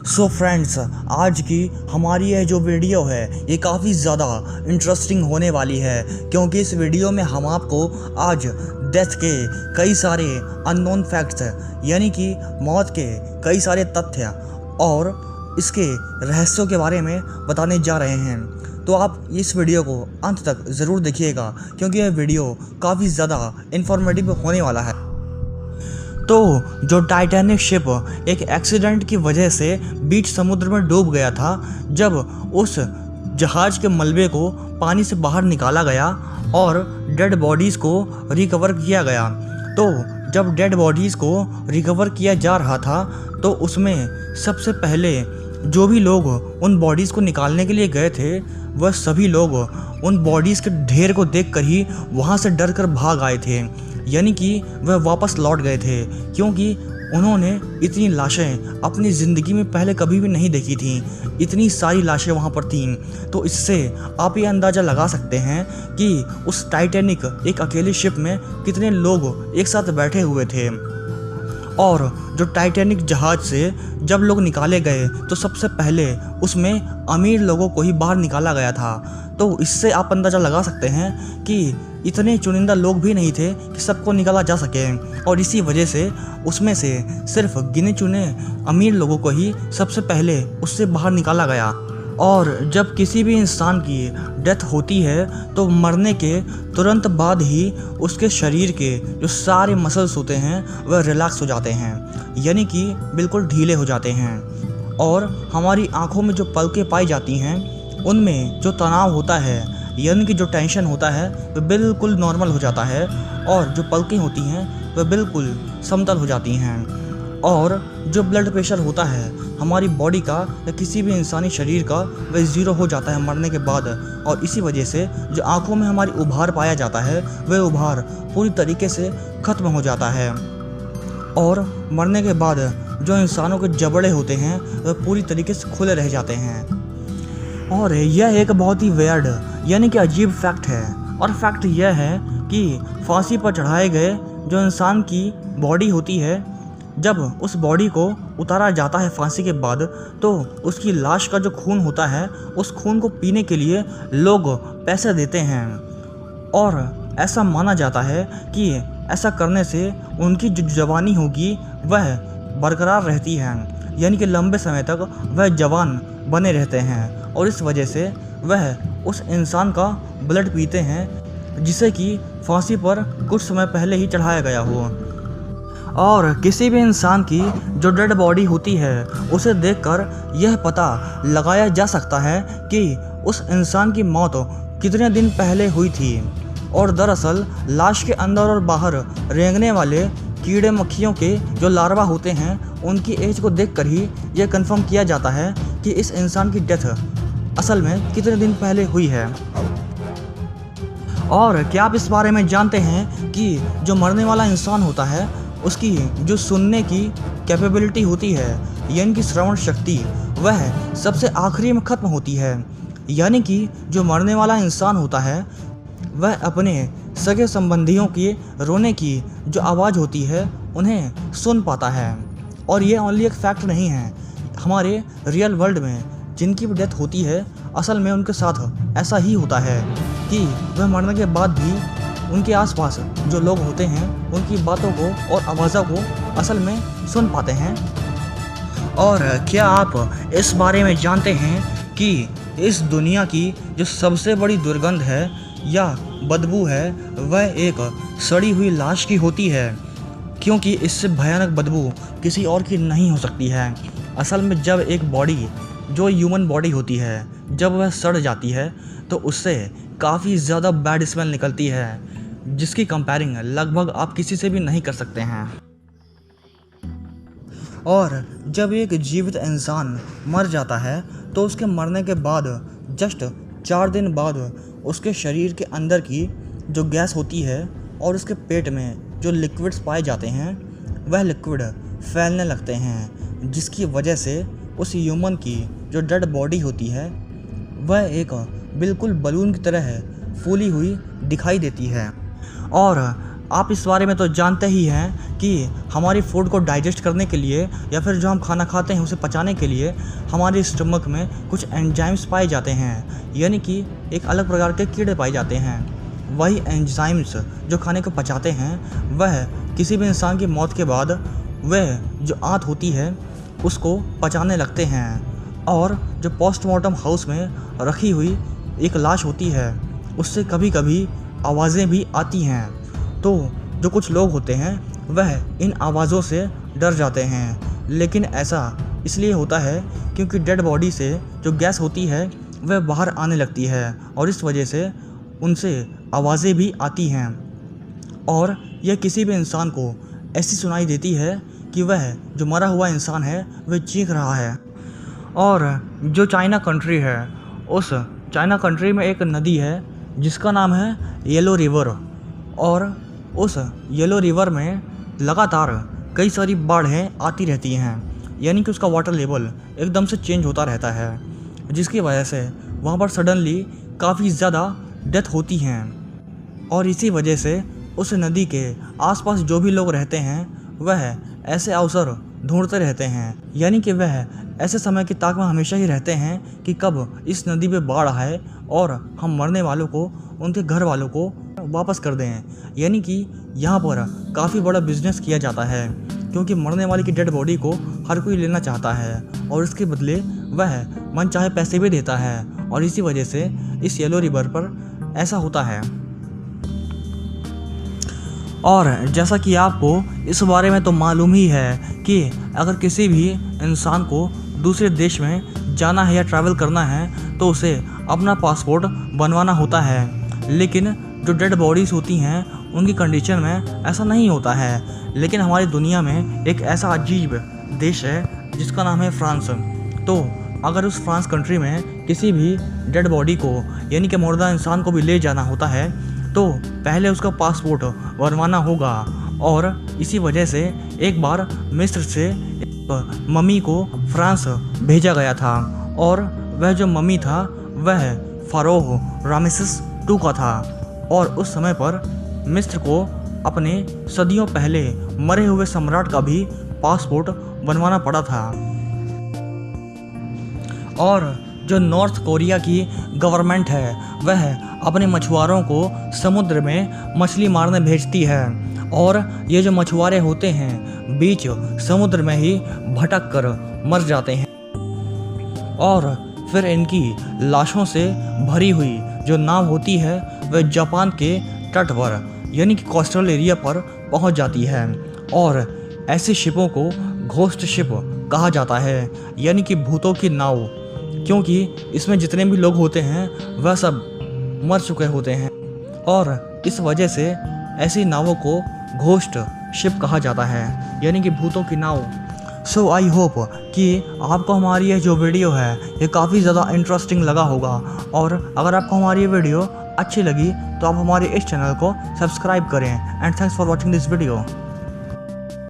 So friends, आज की हमारी यह जो वीडियो है ये काफ़ी ज़्यादा इंटरेस्टिंग होने वाली है, क्योंकि इस वीडियो में हम आपको आज डेथ के कई सारे अननोन फैक्ट्स यानी कि मौत के कई सारे तथ्य और इसके रहस्यों के बारे में बताने जा रहे हैं। तो आप इस वीडियो को अंत तक ज़रूर देखिएगा, क्योंकि यह वीडियो काफ़ी ज़्यादा इंफॉर्मेटिव होने वाला है। तो जो टाइटैनिक शिप एक एक्सीडेंट की वजह से बीच समुद्र में डूब गया था, जब उस जहाज के मलबे को पानी से बाहर निकाला गया और डेड बॉडीज़ को रिकवर किया गया, तो जब डेड बॉडीज़ को रिकवर किया जा रहा था तो उसमें सबसे पहले जो भी लोग उन बॉडीज़ को निकालने के लिए गए थे वह सभी लोग उन बॉडीज़ के ढेर को देखकर ही वहाँ से डर कर भाग आए थे, यानी कि वह वापस लौट गए थे, क्योंकि उन्होंने इतनी लाशें अपनी ज़िंदगी में पहले कभी भी नहीं देखी थीं। इतनी सारी लाशें वहाँ पर थीं, तो इससे आप ये अंदाज़ा लगा सकते हैं कि उस टाइटैनिक एक अकेली शिप में कितने लोग एक साथ बैठे हुए थे। और जो टाइटैनिक जहाज़ से जब लोग निकाले गए तो सबसे पहले उसमें अमीर लोगों को ही बाहर निकाला गया था। तो इससे आप अंदाज़ा लगा सकते हैं कि इतने चुनिंदा लोग भी नहीं थे कि सबको निकाला जा सके, और इसी वजह से उसमें से सिर्फ गिने चुने अमीर लोगों को ही सबसे पहले उससे बाहर निकाला गया। और जब किसी भी इंसान की डेथ होती है तो मरने के तुरंत बाद ही उसके शरीर के जो सारे मसल्स होते हैं वह रिलैक्स हो जाते हैं, यानी कि बिल्कुल ढीले हो जाते हैं। और हमारी आंखों में जो पलकें पाई जाती हैं उनमें जो तनाव होता है, यानी कि जो टेंशन होता है वह बिल्कुल नॉर्मल हो जाता है, और जो पलकें होती हैं वह बिल्कुल समतल हो जाती हैं। और जो ब्लड प्रेशर होता है हमारी बॉडी का या किसी भी इंसानी शरीर का वह ज़ीरो हो जाता है मरने के बाद, और इसी वजह से जो आंखों में हमारी उभार पाया जाता है वह उभार पूरी तरीके से ख़त्म हो जाता है। और मरने के बाद जो इंसानों के जबड़े होते हैं वह पूरी तरीके से खुले रह जाते हैं। और यह एक बहुत ही वेयर्ड यानी कि अजीब फैक्ट है, और फैक्ट यह है कि फांसी पर चढ़ाए गए जो इंसान की बॉडी होती है, जब उस बॉडी को उतारा जाता है फांसी के बाद, तो उसकी लाश का जो खून होता है उस खून को पीने के लिए लोग पैसे देते हैं। और ऐसा माना जाता है कि ऐसा करने से उनकी जो जवानी होगी वह बरकरार रहती है, यानी कि लंबे समय तक वह जवान बने रहते हैं, और इस वजह से वह उस इंसान का ब्लड पीते हैं जिसे कि फांसी पर कुछ समय पहले ही चढ़ाया गया हो। और किसी भी इंसान की जो डेड बॉडी होती है उसे देखकर यह पता लगाया जा सकता है कि उस इंसान की मौत कितने दिन पहले हुई थी। और दरअसल लाश के अंदर और बाहर रेंगने वाले कीड़े मक्खियों के जो लार्वा होते हैं उनकी एज को देखकर ही यह कंफर्म किया जाता है कि इस इंसान की डेथ असल में कितने दिन पहले हुई है। और क्या आप इस बारे में जानते हैं कि जो मरने वाला इंसान होता है उसकी जो सुनने की कैपेबिलिटी होती है, यानी कि श्रवण शक्ति, वह सबसे आखिरी में ख़त्म होती है। यानी कि जो मरने वाला इंसान होता है वह अपने सगे संबंधियों के रोने की जो आवाज़ होती है उन्हें सुन पाता है। और ये ओनली एक फैक्ट नहीं है, हमारे रियल वर्ल्ड में जिनकी भी डेथ होती है असल में उनके साथ ऐसा ही होता है कि वह मरने के बाद भी उनके आसपास जो लोग होते हैं उनकी बातों को और आवाज़ों को असल में सुन पाते हैं। और क्या आप इस बारे में जानते हैं कि इस दुनिया की जो सबसे बड़ी दुर्गंध है या बदबू है वह एक सड़ी हुई लाश की होती है, क्योंकि इससे भयानक बदबू किसी और की नहीं हो सकती है। असल में जब एक बॉडी जो ह्यूमन बॉडी होती है जब वह सड़ जाती है तो उससे काफ़ी ज़्यादा बैड स्मेल निकलती है, जिसकी कंपेयरिंग लगभग आप किसी से भी नहीं कर सकते हैं। और जब एक जीवित इंसान मर जाता है तो उसके मरने के बाद जस्ट 4 दिन बाद उसके शरीर के अंदर की जो गैस होती है और उसके पेट में जो लिक्विड्स पाए जाते हैं वह लिक्विड फैलने लगते हैं, जिसकी वजह से उस ह्यूमन की जो डेड बॉडी होती है वह एक बिल्कुल बलून की तरह फूली हुई दिखाई देती है। और आप इस बारे में तो जानते ही हैं कि हमारी फूड को डाइजेस्ट करने के लिए या फिर जो हम खाना खाते हैं उसे पचाने के लिए हमारे स्टमक में कुछ एंजाइम्स पाए जाते हैं, यानी कि एक अलग प्रकार के कीड़े पाए जाते हैं। वही एंजाइम्स जो खाने को पचाते हैं वह किसी भी इंसान की मौत के बाद वह जो आंत होती है उसको पचाने लगते हैं, और जो पोस्टमार्टम हाउस में रखी हुई एक लाश होती है उससे कभी कभी आवाज़ें भी आती हैं। तो जो कुछ लोग होते हैं वह इन आवाज़ों से डर जाते हैं, लेकिन ऐसा इसलिए होता है क्योंकि डेड बॉडी से जो गैस होती है वह बाहर आने लगती है और इस वजह से उनसे आवाज़ें भी आती हैं, और यह किसी भी इंसान को ऐसी सुनाई देती है कि वह जो मरा हुआ इंसान है वह चीख रहा है। और जो चाइना कंट्री है, उस चाइना कंट्री में एक नदी है जिसका नाम है येलो रिवर, और उस येलो रिवर में लगातार कई सारी बाढ़ें आती रहती हैं, यानी कि उसका वाटर लेवल एकदम से चेंज होता रहता है, जिसकी वजह से वहाँ पर सडनली काफ़ी ज़्यादा डेथ होती हैं। और इसी वजह से उस नदी के आसपास जो भी लोग रहते हैं वह ऐसे अवसर ढूंढते रहते हैं, यानी कि वह ऐसे समय की ताक में हमेशा ही रहते हैं कि कब इस नदी पे बाढ़ आए और हम मरने वालों को, उनके घर वालों को वापस कर दें। यानी कि यहाँ पर काफ़ी बड़ा बिजनेस किया जाता है, क्योंकि मरने वाले की डेड बॉडी को हर कोई लेना चाहता है और इसके बदले वह मन चाहे पैसे भी देता है, और इसी वजह से इस येलो रिवर पर ऐसा होता है। और जैसा कि आपको इस बारे में तो मालूम ही है कि अगर किसी भी इंसान को दूसरे देश में जाना है या ट्रैवल करना है तो उसे अपना पासपोर्ट बनवाना होता है, लेकिन जो डेड बॉडीज़ होती हैं उनकी कंडीशन में ऐसा नहीं होता है। लेकिन हमारी दुनिया में एक ऐसा अजीब देश है जिसका नाम है फ्रांस। तो अगर उस फ्रांस कंट्री में किसी भी डेड बॉडी को, यानी कि मुर्दा इंसान को भी ले जाना होता है तो पहले उसका पासपोर्ट बनवाना होगा। और इसी वजह से एक बार मिस्र से एक मम्मी को फ्रांस भेजा गया था, और वह जो मम्मी था वह फ़ारोह रामेसेस II का था, और उस समय पर मिस्र को अपने सदियों पहले मरे हुए सम्राट का भी पासपोर्ट बनवाना पड़ा था। और जो नॉर्थ कोरिया की गवर्नमेंट है वह अपने मछुआरों को समुद्र में मछली मारने भेजती है, और ये जो मछुआरे होते हैं बीच समुद्र में ही भटक कर मर जाते हैं, और फिर इनकी लाशों से भरी हुई जो नाव होती है वह जापान के तट पर, यानी कि कोस्टल एरिया पर पहुंच जाती है। और ऐसी शिपों को घोस्ट शिप कहा जाता है, यानी कि भूतों की नाव, क्योंकि इसमें जितने भी लोग होते हैं वह सब मर चुके होते हैं, और इस वजह से ऐसी नावों को घोस्ट शिप कहा जाता है, यानी कि भूतों की नाव। सो आई होप कि आपको हमारी ये जो वीडियो है ये काफ़ी ज़्यादा इंटरेस्टिंग लगा होगा, और अगर आपको हमारी ये वीडियो अच्छी लगी तो आप हमारे इस चैनल को सब्सक्राइब करें। And thanks for watching this video.